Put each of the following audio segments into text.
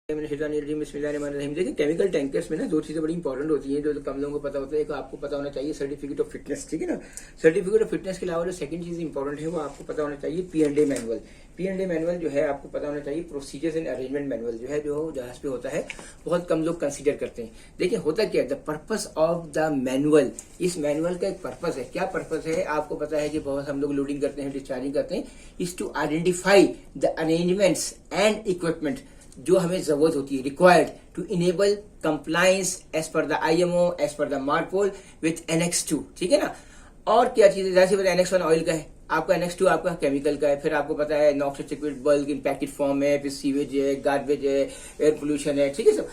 देखिए chemical tankers में ना दो चीजें बड़ी इंपॉर्टेंट होती हैं जो कम लोगों को पता होता है। एक आपको पता होना चाहिए सर्टिफिकेट ऑफ फिटनेस, ठीक है ना। सर्टिफिकेट ऑफ फिटनेस के अलावा जो सेकंड चीज इंपॉर्टेंट है वो आपको पता होना चाहिए P&A मैनुअल। P&A मैनुअल जो है आपको पता होना चाहिए प्रोसीजर्स एंड अरेंजमेंट मैनुअल जो है जो जहाज पे होता है बहुत कम लोग कंसीडर करते हैं। देखिए होता क्या है, the purpose of the manual, इस मैनुअल का एक पर्पस है। क्या पर्पस है आपको पता है कि बहुत हम लोग लोडिंग करते हैं, डिस्चार्जिंग करते हैं, is to identify the arrangements and equipment जो हमें जरूरत होती है, required to enable compliance as per the IMO, as per the MARPOL with NX2, ठीक है ना। और क्या चीज है, जैसे पता है NX1 ऑयल का है, आपका NX2 आपका केमिकल का है, फिर आपको पता है नॉक्सियस लिक्विड बल्क इन पैकेट फॉर्म है, फिर सीवेज है, गार्बेज है, एयर पोल्यूशन है, ठीक है सब।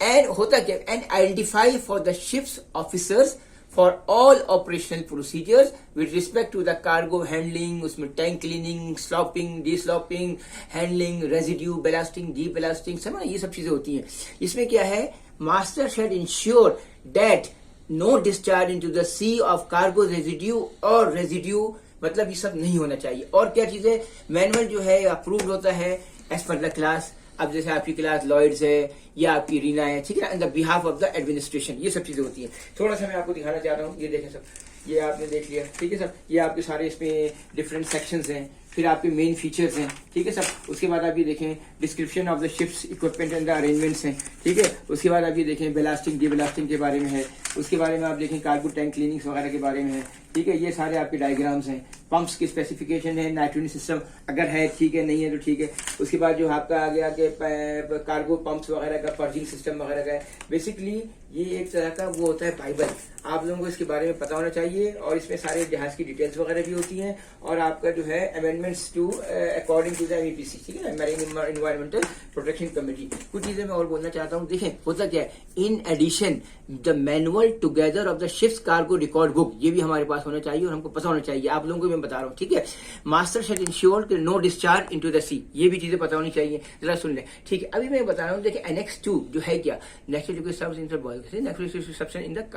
एंड होता क्या, and identify for the ships officers for all operational procedures with respect to the cargo handling, उसमें tank cleaning, slopping, deslopping, handling, residue, ballasting, deballasting, समझ ये सब चीजें होती हैं। इसमें क्या है, master shall ensure that no discharge into the sea of cargo residue और रेजिड्यू, मतलब ये सब नहीं होना चाहिए। और क्या चीज है, मैनुअल जो है अप्रूव्ड होता है एज पर द क्लास। अब जैसे आपकी क्लास लॉयड्स है या आपकी रीना है, ठीक है ना, in the behalf of the administration, ये सब चीजें होती हैं। थोड़ा सा मैं आपको दिखाना चाह रहा हूँ, ये देखें सब, ये आपने देख लिया, ठीक है सब। ये आपके सारे इसमें डिफरेंट सेक्शंस हैं, फिर आपके मेन फीचर्स हैं, ठीक है सब। उसके बाद आप ये देखें description of the ships, equipment and the arrangements हैं, ठीक है। उसके बाद आप ये देखें बेलास्टिंग, डी बेलास्टिंग के बारे में है। उसके बारे में आप देखें कार्गो टैंक क्लीनिंग वगैरह के बारे में है, ठीक है। ये सारे आपके डायग्राम्स हैं। पंप्स की स्पेसिफिकेशन है, नाइट्रोजन सिस्टम अगर है ठीक है, नहीं है तो ठीक है। उसके बाद जो आपका आगे आगे कार्गो पंप्स वगैरह का पर्जिंग सिस्टम वगैरह का है। बेसिकली ये एक तरह का वो होता है बाइबल, आप लोगों को इसके बारे में पता होना चाहिए। और इसमें सारे जहाज की डिटेल्स वगैरह भी होती हैं, और आपका जो है amendments to according to the MEPC, ठीक है ना, मैरीन एनवायरमेंटल प्रोटेक्शन कमेटी। कुछ चीजें मैं और बोलना चाहता हूँ। देखें होता क्या है, in addition the manual together of the ships cargo record book, ये भी हमारे पास होना चाहिए और हमको पता होना चाहिए। आप लोगों को मैं बता रहा हूँ, ठीक है। Master shall ensure no discharge into the sea, ये भी चीजें पता होनी चाहिए, जरा सुन लें, ठीक है। अभी मैं बता रहा हूँ, देखिए NX2 जो है क्या, natural liquid substance in the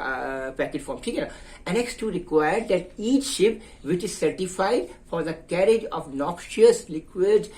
packet form, ठीक है ना। NX2 required that each ship which is certified for the carriage of noxious liquids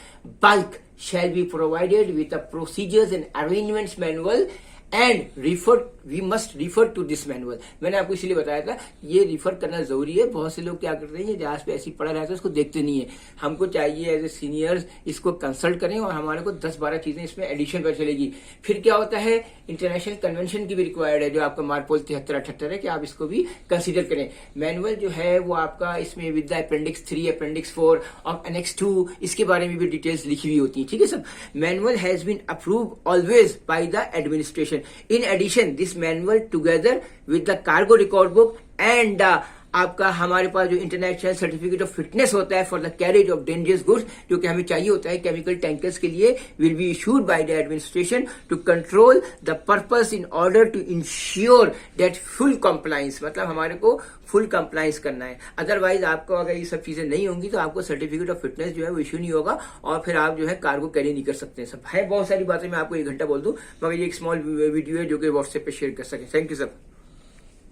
bulk shall be provided with the procedures and arrangements manual and we must refer to this manual। मैंने आपको इसलिए बताया था ये refer करना जरूरी है। बहुत से लोग क्या करते हैं, ये जहाज पे ऐसी पड़ा रहता है, उसको देखते नहीं है। हमको चाहिए एज ए सीनियर्स इसको कंसल्ट करें और हमारे को 10-12 चीजें इसमें एडिशन पर चलेगी। फिर क्या होता है, इंटरनेशनल कन्वेंशन की भी रिक्वायर्ड है, जो आपका मार्पोल 73-78 है, कि आप इसको भी कंसिडर करें। मैनुअल जो है वो आपका इसमें विद द अपेंडिक्स 3, अपेंडिक्स 4 और NX2, इसके बारे में भी डिटेल्स लिखी हुई होती है, ठीक है सब। Manual has been approve always by the administration. In addition, this manual together with the cargo record book and आपका हमारे पास जो इंटरनेशनल सर्टिफिकेट ऑफ फिटनेस होता है for the carriage of dangerous goods, जो कि हमें चाहिए होता है केमिकल टैंकर्स के लिए, will be issued by the administration to control the purpose in order to ensure that full compliance, मतलब हमारे को फुल कंप्लायंस करना है। अदरवाइज आपको अगर ये सब चीजें नहीं होंगी तो आपको सर्टिफिकेट ऑफ फिटनेस जो है वो इश्यू नहीं होगा और फिर आप जो है कार्गो कैरी नहीं कर सकते। सब है बहुत सारी बातें, मैं आपको 1 घंटा बोल दूं, मगर ये एक स्मॉल वीडियो है जो कि व्हाट्सएप पे शेयर कर सकें। Thank you sir.